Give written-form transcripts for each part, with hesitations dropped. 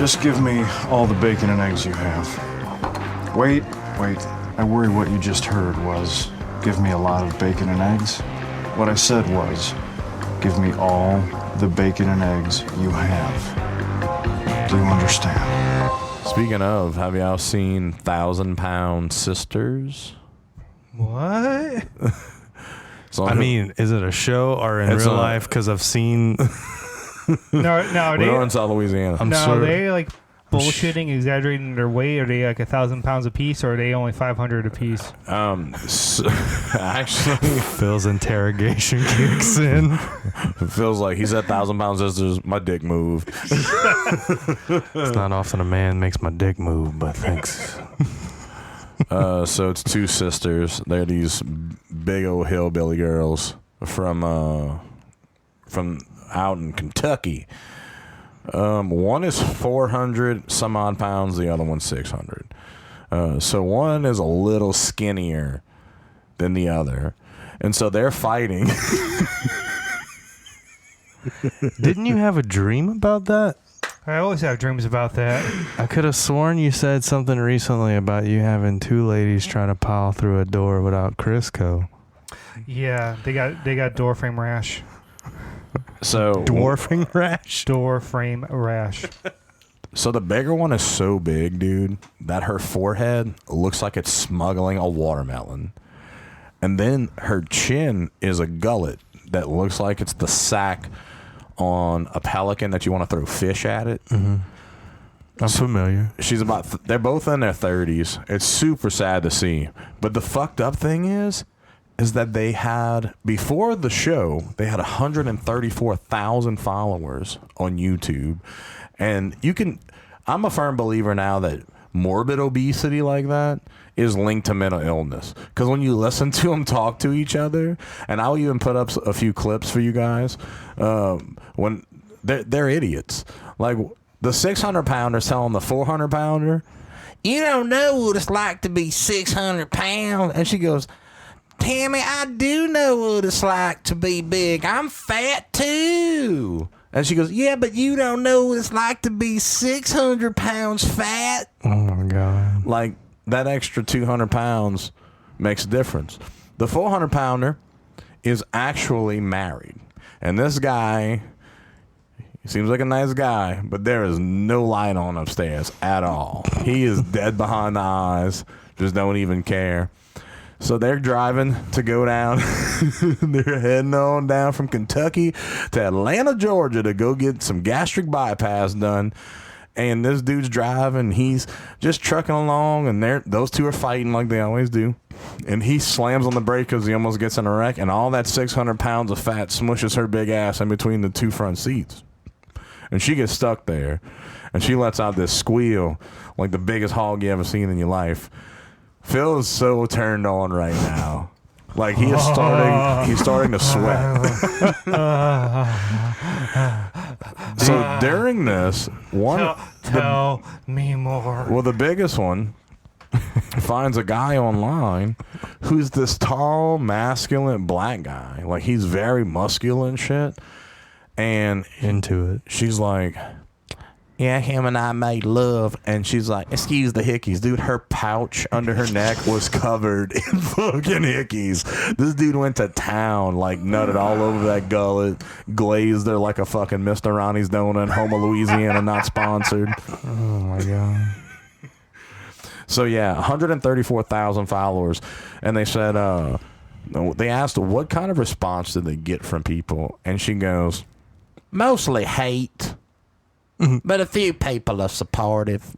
Just give me all the bacon and eggs you have. Wait. I worry what you just heard was, give me a lot of bacon and eggs. What I said was, give me all the bacon and eggs you have. Do you understand? Speaking of, have y'all seen 1,000-Pound Sisters? What? I mean, is it a show or in real life? Because I've seen... No, we're in South Louisiana. I'm sure. They like bullshitting, exaggerating their weight. Are they like 1,000 pounds a piece, or are they only 500 a piece? Actually, Phil's interrogation kicks in. It feels like he's at 1,000-Pound Sisters. My dick moved. It's not often a man makes my dick move, but thanks. So it's two sisters. They're these big old hillbilly girls from out in Kentucky. One is 400 some odd pounds, the other one's 600. So one is a little skinnier than the other, and so they're fighting. Didn't you have a dream about that? I always have dreams about that. I could have sworn you said something recently about you having two ladies trying to pile through a door without Crisco. Yeah, they got door frame rash. So dwarfing rash? Door frame rash. So the bigger one is so big, dude, that her forehead looks like it's smuggling a watermelon. And then her chin is a gullet that looks like it's the sack on a pelican that you want to throw fish at it. Mm-hmm. I'm familiar. She's they're both in their 30s. It's super sad to see. But the fucked up thing is that they had, before the show, they had 134,000 followers on YouTube. And I'm a firm believer now that morbid obesity like that is linked to mental illness. Because when you listen to them talk to each other, and I'll even put up a few clips for you guys, when they're idiots. Like the 600-pounder telling the 400-pounder, you don't know what it's like to be 600 pounds. And she goes, Tammy, I do know what it's like to be big. I'm fat too. And she goes, yeah, but you don't know what it's like to be 600 pounds fat. Oh my God. Like that extra 200 pounds makes a difference. The 400-pounder is actually married. And this guy, he seems like a nice guy, but there is no light on upstairs at all. He is dead behind the eyes, just don't even care. So they're driving to go down. They're heading on down from Kentucky to Atlanta, Georgia to go get some gastric bypass done. And this dude's driving. He's just trucking along, and those two are fighting like they always do. And he slams on the brake because he almost gets in a wreck, and all that 600 pounds of fat smushes her big ass in between the two front seats. And she gets stuck there, and she lets out this squeal like the biggest hog you ever seen in your life. Phil is so turned on right now. Like he's starting to sweat. So during this, tell me more. Well, the biggest one finds a guy online who's this tall, masculine black guy. Like he's very muscular and shit. And into it. She's like, yeah, him and I made love. And she's like, excuse the hickeys. Dude, her pouch under her neck was covered in fucking hickeys. This dude went to town, like nutted all over that gullet, glazed her like a fucking Mr. Ronnie's donut, Houma, Louisiana, not sponsored. Oh, my God. So, yeah, 134,000 followers. And they said, they asked her, what kind of response did they get from people? And she goes, mostly hate. But a few people are supportive.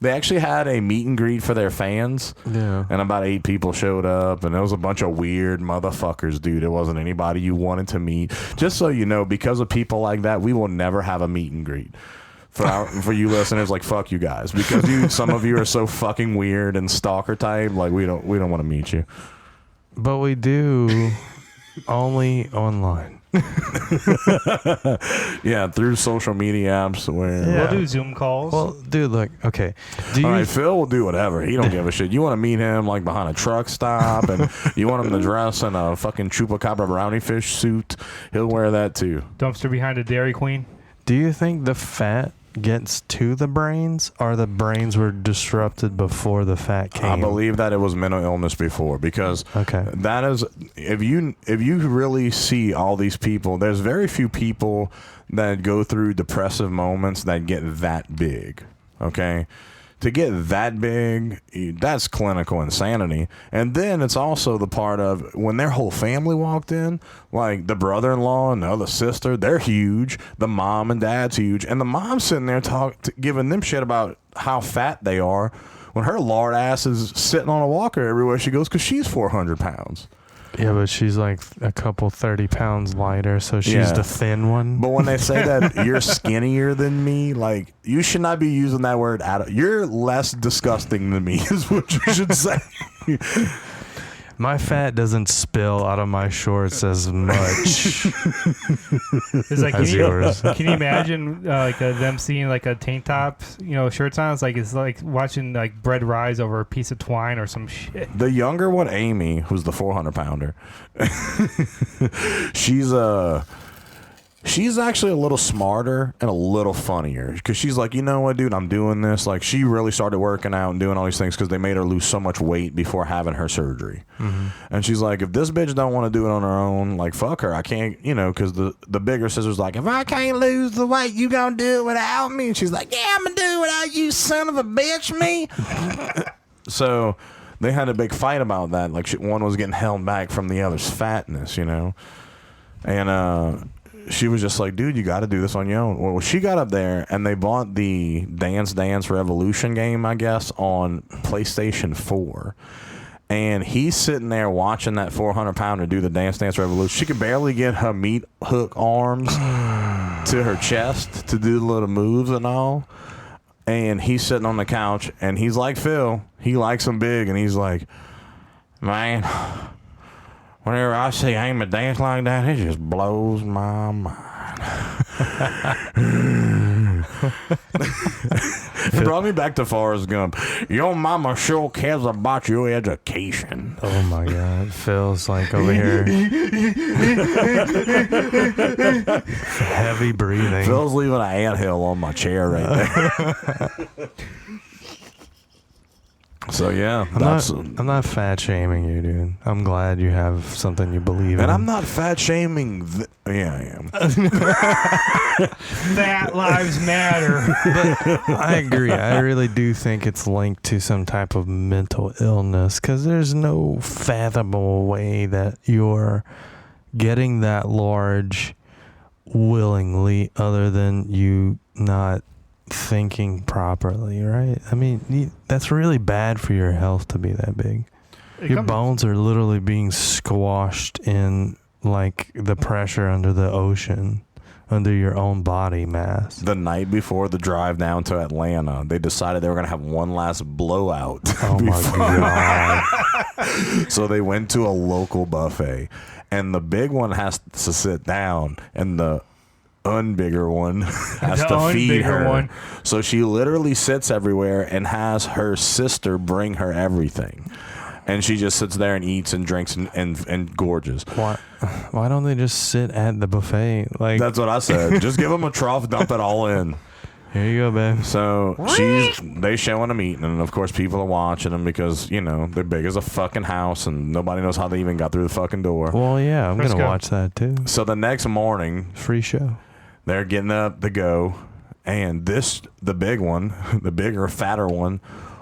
They actually had a meet and greet for their fans. Yeah. And about 8 people showed up. And there was a bunch of weird motherfuckers, dude. It wasn't anybody you wanted to meet. Just so you know, because of people like that, we will never have a meet and greet. For you listeners, like, fuck you guys. Because some of you are so fucking weird and stalker type. Like, we don't want to meet you. But we do only online. Yeah, through social media apps where we'll do Zoom calls. Well, dude, look, okay. All right, Phil will do whatever. He don't give a shit. You want to meet him like behind a truck stop, and you want him to dress in a fucking chupacabra brownie fish suit. He'll wear that too. Dumpster behind a Dairy Queen. Do you think the fat gets to the brains, or the brains were disrupted before the fat came? I believe that it was mental illness before, because that is, if you really see all these people, there's very few people that go through depressive moments that get that big. Okay, to get that big, that's clinical insanity. And then it's also the part of when their whole family walked in, like the brother-in-law and the other sister, they're huge. The mom and dad's huge. And the mom's sitting there giving them shit about how fat they are when her lard ass is sitting on a walker everywhere she goes because she's 400 pounds. Yeah, but she's like a couple 30 pounds lighter, so she's the thin one. But when they say that you're skinnier than me, like, you should not be using that word. You're less disgusting than me is what you should say. My fat doesn't spill out of my shorts as much It's like, as yours. can you imagine them seeing like a tank top, shirts on? It's like watching like bread rise over a piece of twine or some shit. The younger one, Amy, who's the 400 pounder, she's actually a little smarter and a little funnier, because she's like, you know what, dude, I'm doing this. Like, she really started working out and doing all these things because they made her lose so much weight before having her surgery. Mm-hmm. And she's like, if this bitch don't want to do it on her own, like, fuck her. I can't, because the bigger sister's like, if I can't lose the weight, you gonna do it without me? And she's like, yeah, I'm gonna do it without you, son of a bitch, me. So they had a big fight about that. Like, one was getting held back from the other's fatness, and she was just like, dude, you got to do this on your own. Well, she got up there, and they bought the Dance Dance Revolution game, I guess, on PlayStation 4. And he's sitting there watching that 400-pounder do the Dance Dance Revolution. She could barely get her meat hook arms to her chest to do the little moves and all. And he's sitting on the couch, and he's like Phil. He likes him big, and he's like, man, whenever I see Amy dance like that, it just blows my mind. It brought me back to Forrest Gump. Your mama sure cares about your education. Oh my God. Phil's like over here. Heavy breathing. Phil's leaving an anthill on my chair right there. So yeah, I'm not fat shaming you, dude. I'm glad you have something you believe in. And I'm not fat shaming. Yeah, I am. Fat lives matter. But I agree. I really do think it's linked to some type of mental illness, because there's no fathomable way that you're getting that large willingly, other than you not thinking properly, right? I mean, that's really bad for your health to be that big. Your bones are literally being squashed in like the pressure under the ocean, under your own body mass. The night before the drive down to Atlanta, they decided they were going to have one last blowout. Oh my God. So they went to a local buffet, and the big one has to sit down, and the unbigger one has to feed her. One. So she literally sits everywhere and has her sister bring her everything. And she just sits there and eats and drinks and gorges. Why don't they just sit at the buffet? Like, that's what I said. Just give them a trough, dump it all in. Here you go, babe. So they showing them eating, and of course people are watching them because, they're big as a fucking house, and nobody knows how they even got through the fucking door. Well, yeah, I'm going to watch that too. So the next morning, free show. They're getting up to go, and the big one, the bigger, fatter one,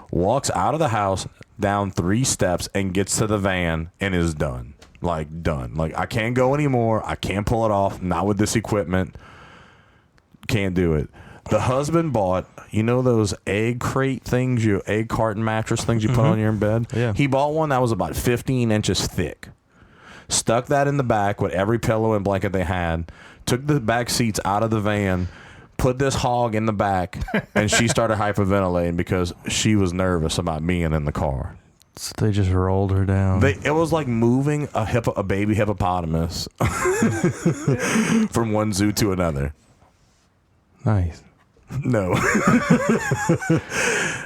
walks out of the house, down 3 steps, and gets to the van and is done. Like, done. Like, I can't go anymore. I can't pull it off. Not with this equipment. Can't do it. The husband bought, those egg crate things, egg carton mattress things you put on your bed? Yeah. He bought one that was about 15 inches thick. Stuck that in the back with every pillow and blanket they had. Took the back seats out of the van, put this hog in the back, and she started hyperventilating because she was nervous about being in the car. So they just rolled her down. It was like moving a baby hippopotamus from one zoo to another. Nice. No.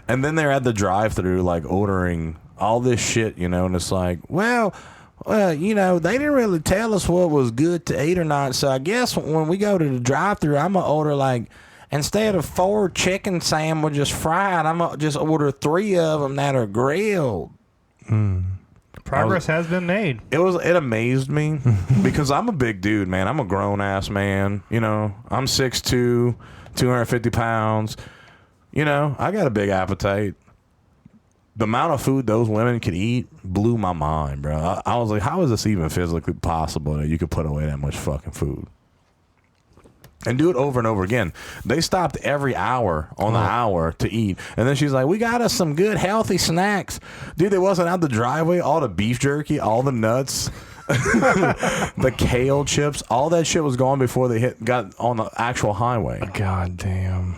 And then they're at the drive-thru, like, ordering all this shit, and it's like, well, they didn't really tell us what was good to eat or not, so I guess when we go to the drive-thru, I'm going to order, like, instead of 4 chicken sandwiches fried, I'm gonna just order 3 of them that are grilled. Progress has been made. It amazed me because I'm a big dude, man. I'm a grown ass man. You know, I'm 6'2", 250 pounds. You know, I got a big appetite. The amount of food those women could eat blew my mind, bro. I was like, how is this even physically possible that you could put away that much fucking food? And do it over and over again. They stopped every hour on the hour to eat. And then she's like, we got us some good healthy snacks. Dude, they wasn't out the driveway. All the beef jerky, all the nuts, the kale chips, all that shit was gone before they got on the actual highway. God damn.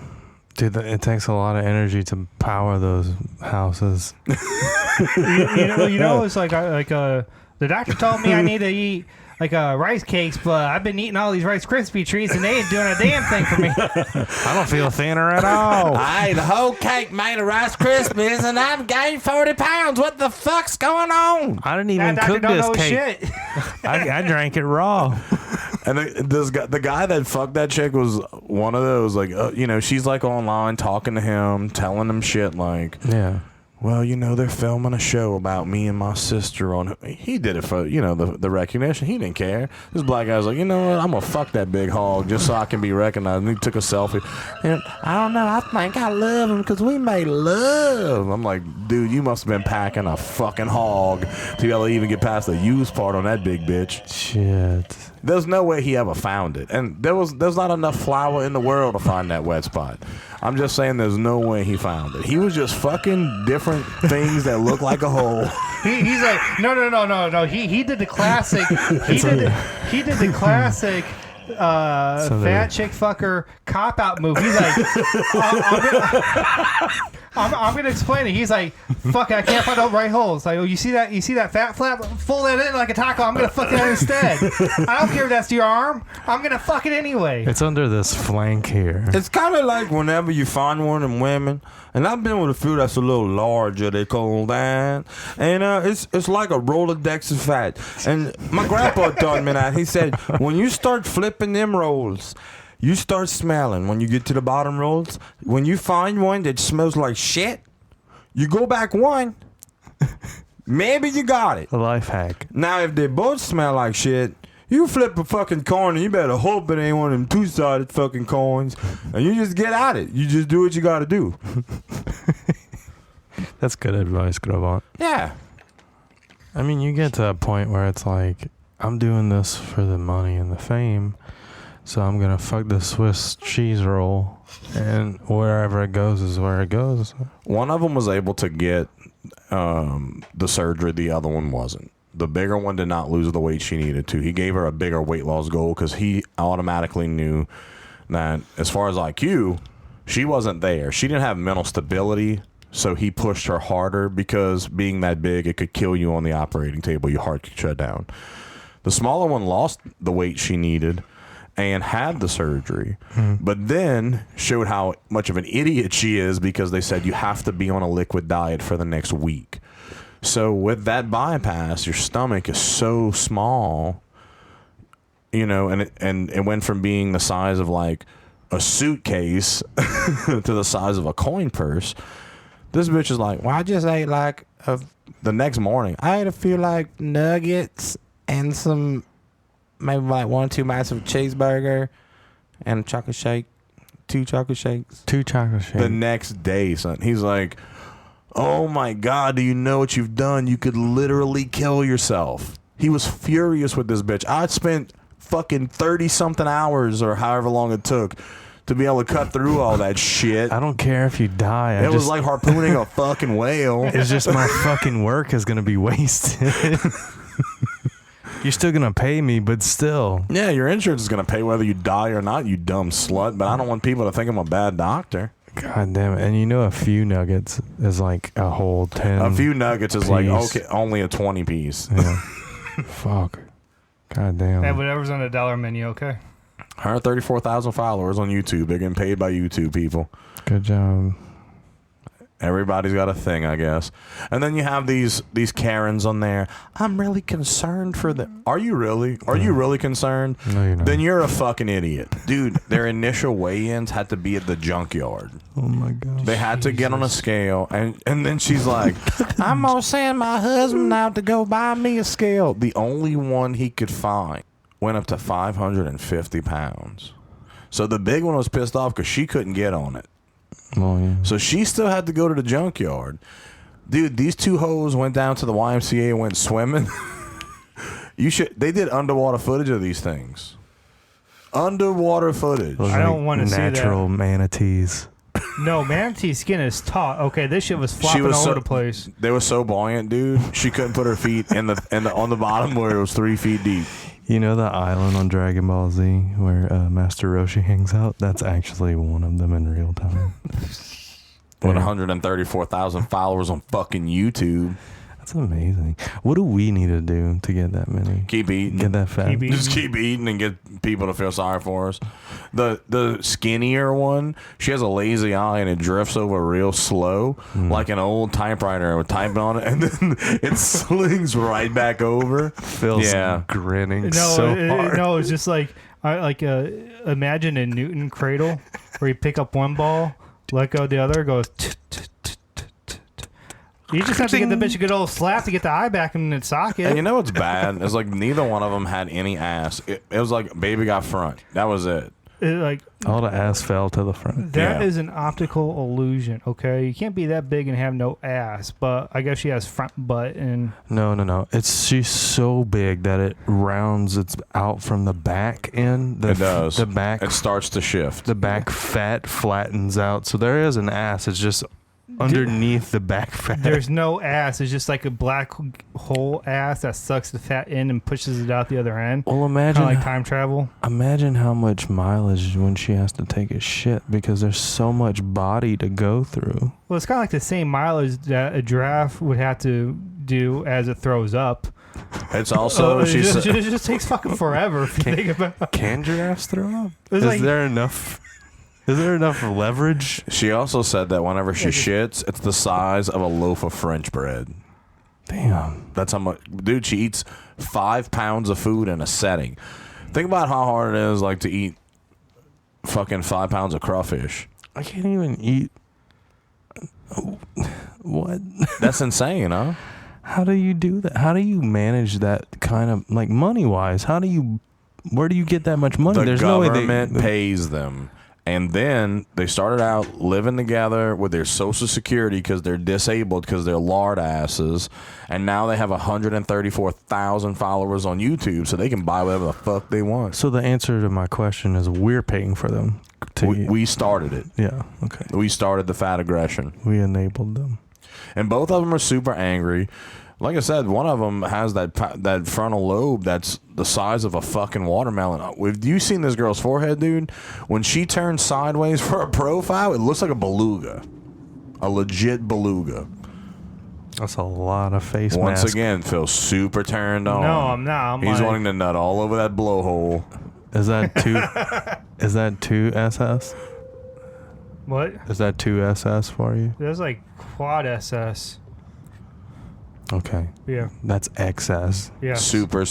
Dude, it takes a lot of energy to power those houses. you know, it's like the doctor told me I need to eat rice cakes, but I've been eating all these Rice Krispie treats and they ain't doing a damn thing for me. I don't feel thinner at all. I ate a whole cake made of Rice Krispies and I've gained 40 pounds. What the fuck's going on? I didn't even That cook doctor this don't know cake. shit. I drank it raw. And the guy that fucked that chick was one of those, like, you know, she's like online talking to him, telling him shit like, Yeah. well, you know, they're filming a show about me and my sister on. He did it for, you know, the recognition. He didn't care. This black guy's like, you know what? I'm going to fuck that big hog just so I can be recognized. And he took a selfie. And I don't know. I think I love him because we made love. I'm like, dude, you must have been packing a fucking hog to be able to even get past the use part on that big bitch. Shit. There's no way he ever found it. And there's not enough flour in the world to find that wet spot. I'm just saying there's no way he found it. He was just fucking different things that look like a hole. He's like, no. He did the classic. He did the classic fat chick fucker cop out move. He's like, I'm gonna explain it. He's like, fuck it, I can't find the right holes. Like, oh, you see that fat flap? Fold that in like a taco. I'm gonna fuck that instead. I don't care if that's your arm. I'm gonna fuck it anyway. It's under this flank here. It's kind of like whenever you find one of them women, and I've been with a few that's a little larger, they call that, and it's like a Rolodex of fat. And my grandpa told me that. He said, when you start flipping them rolls, you start smelling. When you get to the bottom rolls, when you find one that smells like shit, you go back one. Maybe you got it. A life hack. Now, if they both smell like shit, you flip a fucking coin and you better hope it ain't one of them two-sided fucking coins. And you just get at it. You just do what you got to do. That's good advice, Gravant. Yeah. I mean, you get to a point where it's like, I'm doing this for the money and the fame, so I'm going to fuck the Swiss cheese roll, and wherever it goes is where it goes. One of them was able to get the surgery. The other one wasn't. The bigger one did not lose the weight she needed to. He gave her a bigger weight loss goal because he automatically knew that as far as IQ, she wasn't there. She didn't have mental stability, so he pushed her harder because being that big, it could kill you on the operating table. Your heart could shut down. The smaller one lost the weight she needed and had the surgery, but then showed how much of an idiot she is because they said you have to be on a liquid diet for the next week. So with that bypass, your stomach is so small, you know, and it went from being the size of like a suitcase to the size of a coin purse. This bitch is like, well, I just ate like the next morning. I ate a few like nuggets and some, maybe like 1 or 2 bites of cheeseburger and a chocolate shake, 2 chocolate shakes. 2 chocolate shakes. The next day, son. He's like, oh my God, do you know what you've done? You could literally kill yourself. He was furious with this bitch. I spent fucking 30-something hours or however long it took to be able to cut through all that shit. I don't care if you die. It was like harpooning a fucking whale. It's just my fucking work is going to be wasted. You're still going to pay me, but still. Yeah, your insurance is going to pay whether you die or not, you dumb slut. But I don't want people to think I'm a bad doctor. God damn it. And you know a few nuggets is like a whole 10. A few nuggets is piece. like, okay, only a 20 piece. Yeah. Fuck. God damn. Yeah, whatever's on the dollar menu, okay? 134,000 followers on YouTube. They're getting paid by YouTube people. Good job. Everybody's got a thing, I guess. And then you have these Karens on there. I'm really concerned for them. Are you really? Are you really concerned? No, you're not. Then you're a fucking idiot. Dude, their initial weigh-ins had to be at the junkyard. Oh my gosh. They had to get on a scale. And then she's like, I'm going to send my husband out to go buy me a scale. The only one he could find went up to 550 pounds. So the big one was pissed off because she couldn't get on it. Oh, yeah. So she still had to go to the junkyard. Dude, these two hoes went down to the YMCA and went swimming. They did underwater footage of these things. Underwater footage. Those I are don't want to see that. natural manatees. No, manatee skin is taut. Okay, this shit was flopping all over the place. They were so buoyant, dude. She couldn't put her feet on the bottom where it was 3 feet deep. You know the island on Dragon Ball Z where Master Roshi hangs out? That's actually one of them in real time. With 134,000 followers on fucking YouTube. That's amazing. What do we need to do to get that many? Keep eating. Get that fat? Keep eating. Just keep eating and get people to feel sorry for us. The skinnier one, she has a lazy eye and it drifts over real slow, like an old typewriter with typing on it, and then it slings right back over. Phil's grinning hard. No, it's just like imagine a Newton cradle where you pick up one ball, let go of the other, it goes. You just have to get the bitch a good old slap to get the eye back in its socket. And you know what's bad? It's like neither one of them had any ass. It was like baby got front. That was it. All the ass fell to the front. That is an optical illusion, okay? You can't be that big and have no ass, but I guess she has front butt and... No. She's so big that it rounds its out from the back end. It does. The back... It starts to shift. The back fat flattens out. So there is an ass. It's just underneath the back fat. There's no ass. It's just like a black hole ass that sucks the fat in and pushes it out the other end. Well, imagine like time travel. Imagine how much mileage when she has to take a shit because there's so much body to go through. Well, it's kind of like the same mileage that a giraffe would have to do as it throws up. It's also it just takes fucking forever if you think about it. Can giraffes throw up? Is there enough? Is there enough leverage? She also said that whenever she shits, it's the size of a loaf of French bread. Damn. That's how much. Dude, she eats 5 pounds of food in a setting. Think about how hard it is like to eat fucking 5 pounds of crawfish. I can't even eat. What? That's insane, huh? How do you do that? How do you manage that kind of, like, money-wise? Where do you get that much money? The government pays them. And then they started out living together with their Social Security because they're disabled because they're lard asses. And now they have 134,000 followers on YouTube, so they can buy whatever the fuck they want. So the answer to my question is we're paying for them. We started it. Yeah, okay. We started the fat aggression. We enabled them. And both of them are super angry. Like I said, one of them has that frontal lobe that's the size of a fucking watermelon. Have you seen this girl's forehead, dude? When she turns sideways for a profile, it looks like a beluga. A legit beluga. That's a lot of face Once mask. again, Phil's super turned on. No, I'm not. He's wanting to nut all over that blowhole. Is that two? Is that two SS? What? Is that two SS for you? There's like quad SS. Okay. Yeah. That's XS. Yeah. Super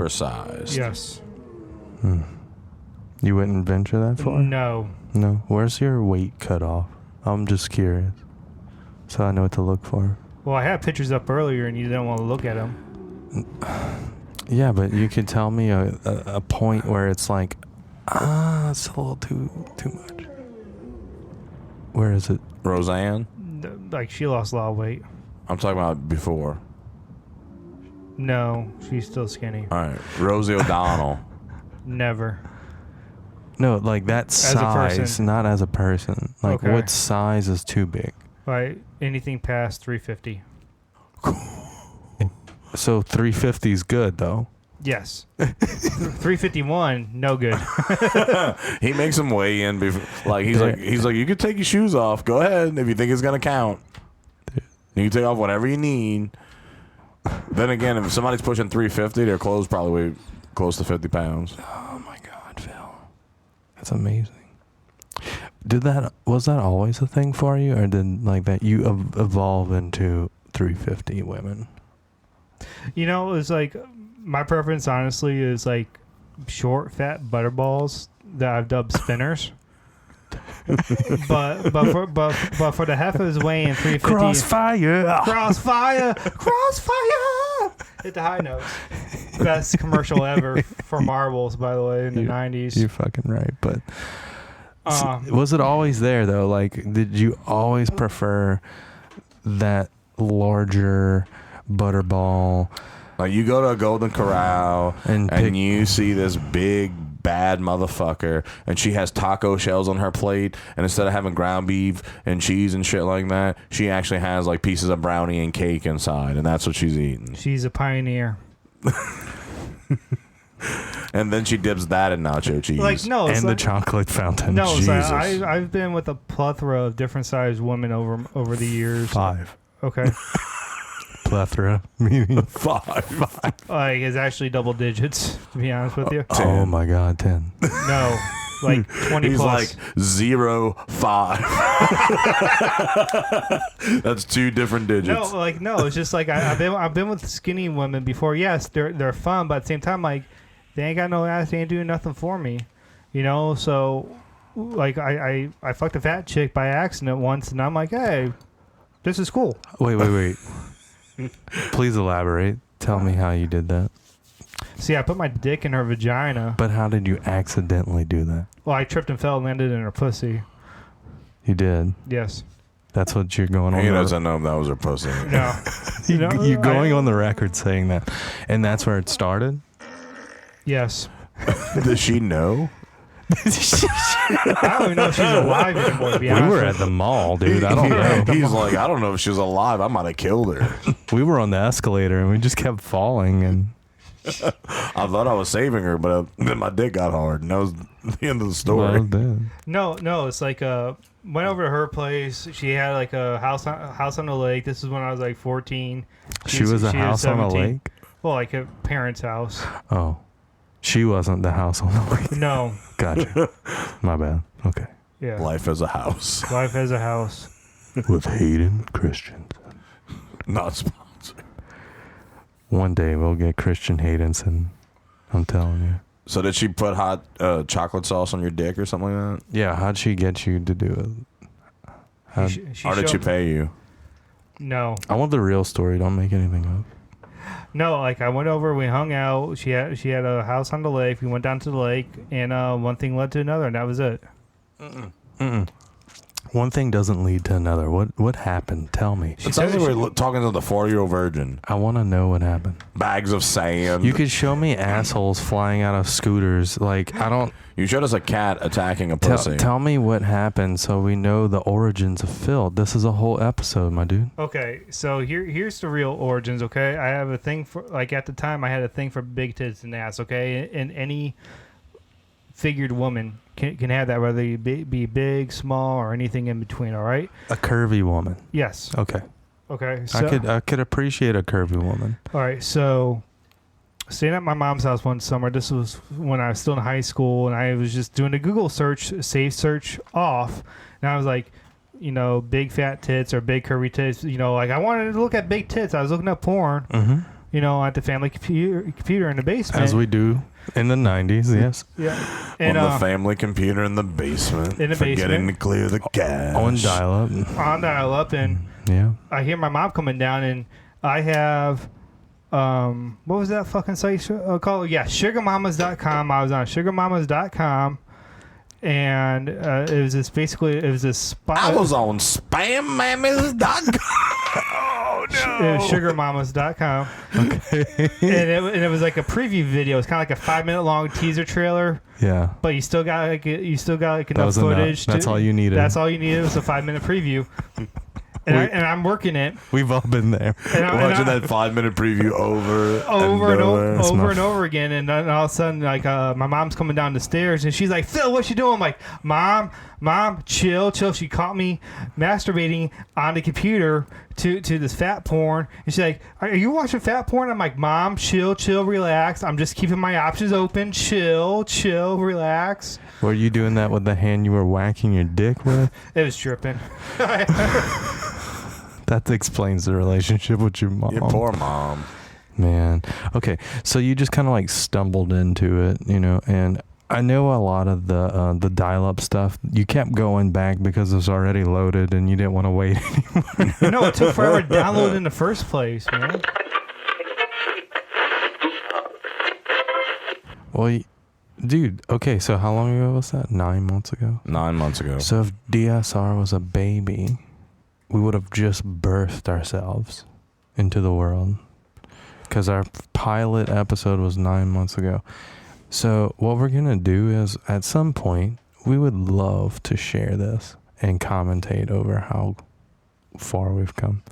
sized. Yes. You wouldn't venture that far? No. No. Where's your weight cut off? I'm just curious. So I know what to look for. Well, I had pictures up earlier and you didn't want to look at them. Yeah, but you could tell me a point where it's like, it's a little too much. Where is it? Roseanne? Like, she lost a lot of weight. I'm talking about before. No, she's still skinny. All right. Rosie O'Donnell. Never. No, like that size, not as a person. Like, Okay. what size is too big? Right. Anything past 350. So 350 is good, though. Yes. 351, no good. He makes him weigh in before, like he's like you can take your shoes off. Go ahead if you think it's gonna count. You can take off whatever you need. Then again, if somebody's pushing 350, their clothes probably weigh close to 50 pounds. Oh my God, Phil, that's amazing. Was that always a thing for you, or did like that you evolve into 350 women? You know, it was like my preference, honestly, is like short, fat butterballs that I've dubbed spinners. but for the heifers weighing 350, crossfire, hit the high notes. Best commercial ever for marbles, by the way, in the 90s. You're fucking right, but was it always there though? Like, did you always prefer that larger butterball? Like you go to a Golden Corral and you see this big bad motherfucker and she has taco shells on her plate, and instead of having ground beef and cheese and shit like that, she actually has like pieces of brownie and cake inside, and that's what she's eating. She's a pioneer. And then she dips that in nacho cheese. Like, no, and the chocolate fountain. No, Jesus. I've been with a plethora of different sized women over the years. 5. Okay. Plethora, meaning 5. Like, it's actually double digits, to be honest with you. 10. Oh my god, 10. No, like 20 He's plus. like 0, 5. That's 2 different digits. No, it's just like I've been with skinny women before. Yes, they're fun, but at the same time, like, they ain't got no ass, they ain't doing nothing for me, you know. So, like, I fucked a fat chick by accident once, and I'm like, hey, this is cool. Wait. Please elaborate. Tell me how you did that. See, I put my dick in her vagina. But how did you accidentally do that? Well, I tripped and fell and landed in her pussy. You did. Yes. That's what you're going on. He doesn't know if that was her pussy. No. You're going on the record saying that, and that's where it started. Yes. Does she know? I don't even know if she's alive anymore, to be honest. We were at the mall, dude. I don't know. He's like, I don't know if she was alive. I might have killed her. We were on the escalator, and we just kept falling, and I thought I was saving her, but then my dick got hard, and that was the end of the story. well, then. No, it's like went over to her place. She had like a house on the lake. This is when I was like 14. She was a house on a lake? Well, like a parent's house. Oh. She wasn't the house on the lake. No. Gotcha. My bad. Okay. Yeah. Life as a house. Life as a house. With Hayden Christian. Not sponsored. One day we'll get Christian Haydenson. I'm telling you. So did she put hot chocolate sauce on your dick or something like that? Yeah, how'd she get you to do it? Or did she pay you? No. I want the real story. Don't make anything up. No, like I went over, we hung out. She had a house on the lake. We went down to the lake, and one thing led to another, and that was it. One thing doesn't lead to another. What happened? Tell me. It sounds like we're talking to the 4-year-old virgin. I want to know what happened. Bags of sand. You could show me assholes flying out of scooters. Like, I don't... You showed us a cat attacking a pussy. Tell me what happened so we know the origins of Phil. This is a whole episode, my dude. Okay, so here's the real origins, okay? I have a thing for, like, at the time, I had a thing for big tits and ass, okay? And any figured woman can have that, whether you be big, small, or anything in between, all right? A curvy woman. Yes. Okay. Okay, so... I could appreciate a curvy woman. All right, so... Staying at my mom's house one summer. This was when I was still in high school, and I was just doing a Google search, safe search off, and I was like, you know, big fat tits or big curvy tits. You know, like I wanted to look at big tits. I was looking at porn, you know, at the family computer in the basement, as we do in the 90s. Yes. Yeah. And on the family computer in the basement, forgetting to clear the cache. On dial-up. On dial-up, and yeah. I hear my mom coming down, and I have. What was that fucking site called? Yeah, sugarmamas.com. I was on sugarmamas.com, and it was this spot. I was on spammamas.com. Oh no! It was sugarmamas.com. Okay. and it was like a preview video. It's kind of like a 5-minute long teaser trailer. Yeah. But you still got enough footage. That's all you needed. That's all you needed was a 5-minute preview. and I'm working it. We've all been there. Watching that 5-minute preview over and over again, and then all of a sudden, like my mom's coming down the stairs, and she's like, "Phil, what you doing?" I'm like, "Mom, chill." She caught me masturbating on the computer to this fat porn, and she's like, "Are you watching fat porn?" I'm like, "Mom, chill, relax. I'm just keeping my options open. Chill, relax." Were you doing that with the hand you were whacking your dick with? It was dripping. That explains the relationship with your mom. Your poor mom. Man. Okay, so you just kind of like stumbled into it, and I know a lot of the dial-up stuff, you kept going back because it was already loaded and you didn't want to wait anymore. No, it took forever to download in the first place, man. Well, dude, okay, so how long ago was that? 9 months ago? 9 months ago. So if DSR was a baby, we would have just birthed ourselves into the world. Because our pilot episode was 9 months ago. So what we're going to do is, at some point, we would love to share this and commentate over how far we've come.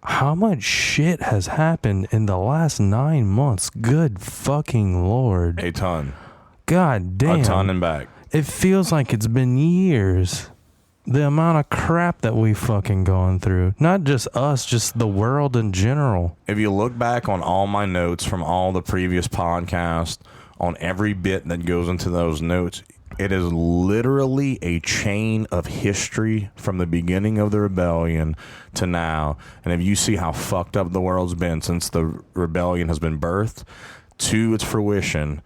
How much shit has happened in the last 9 months? Good fucking Lord. A ton. God damn. A ton and back. It feels like it's been years. The amount of crap that we've fucking gone through. Not just us, just the world in general. If you look back on all my notes from all the previous podcasts, on every bit that goes into those notes, it is literally a chain of history from the beginning of the rebellion to now. And if you see how fucked up the world's been since the rebellion has been birthed to its fruition,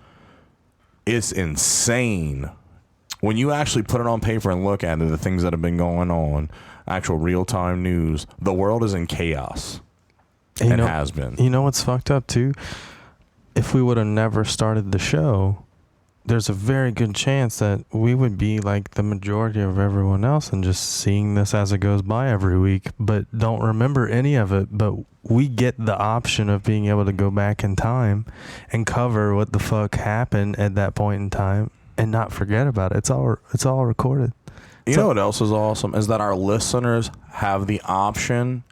it's insane. When you actually put it on paper and look at it, the things that have been going on, actual real-time news, the world is in chaos. And has been. You know what's fucked up, too? If we would have never started the show, there's a very good chance that we would be like the majority of everyone else and just seeing this as it goes by every week, but don't remember any of it. But we get the option of being able to go back in time and cover what the fuck happened at that point in time. And not forget about it. It's all recorded. You know what else is awesome? Is that our listeners have the option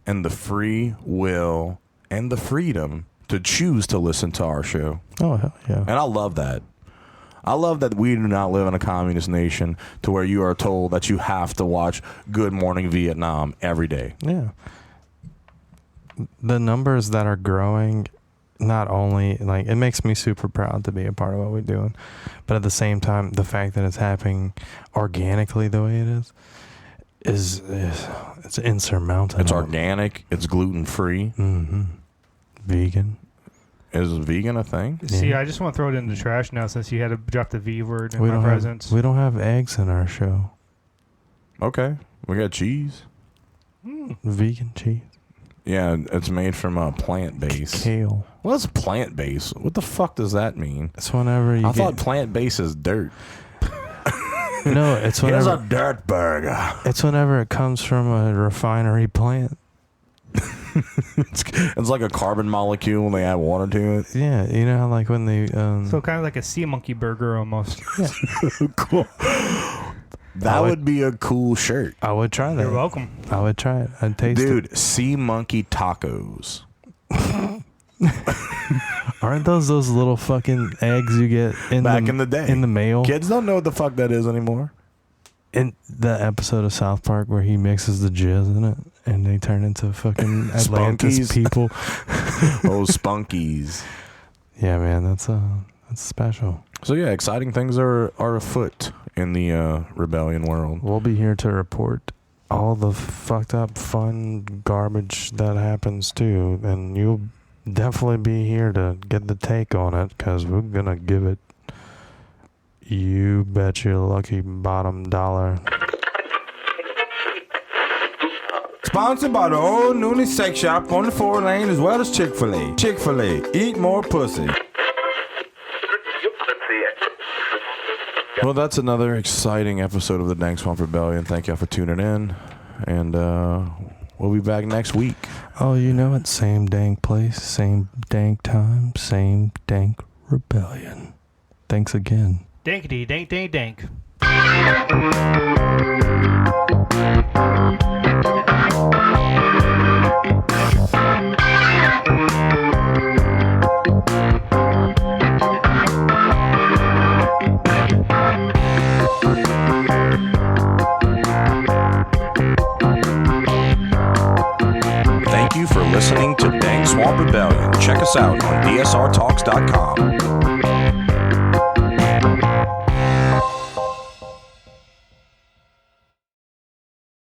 and the free will and the freedom to choose to listen to our show. Oh, hell yeah. And I love that. I love that we do not live in a communist nation to where you are told that you have to watch Good Morning Vietnam every day. Yeah. The numbers that are growing, not only, like, it makes me super proud to be a part of what we're doing, but at the same time, the fact that it's happening organically the way it is it's insurmountable. It's organic. It's gluten-free. Mm-hmm. Vegan. Is vegan a thing? See, Yeah. I just want to throw it in the trash now since you had to drop the V word in my presence. We don't have eggs in our show. Okay. We got cheese. Vegan cheese. Yeah, it's made from plant-based. Kale. What's plant-based? What the fuck does that mean? It's whenever you I thought plant-based is dirt. No, it's Here's whenever a dirt burger. it's whenever it comes from a refinery plant. It's like a carbon molecule when they add water to it. Yeah, you know how like when they So kind of like a sea monkey burger almost. Cool. That would be a cool shirt. I would try that. You're welcome. I would try it. I'd taste it. Dude, sea monkey tacos. Aren't those little fucking eggs you get Back in the day. in the mail? Kids don't know what the fuck that is anymore. In the episode of South Park where he mixes the jizz in it and they turn into fucking Atlantis Spunkies. people. Oh, spunkies. Yeah, man, that's special. So yeah, exciting things are afoot in the rebellion world. We'll be here to report all the fucked up fun garbage that happens too, and you'll definitely be here to get the take on it because we're gonna give it, you bet your lucky bottom dollar. Sponsored by the old Noonie Sex Shop on the 4 lane as well as Chick-fil-A. Chick-fil-A, eat more pussy. Well, that's another exciting episode of the Dank Swamp Rebellion. Thank y'all for tuning in, and we'll be back next week. Oh, you know it. Same dank place, same dank time, same dank rebellion. Thanks again. Dankity, dank, dank, dank. for listening to Dank Swamp Rebellion. Check us out on dsrtalks.com.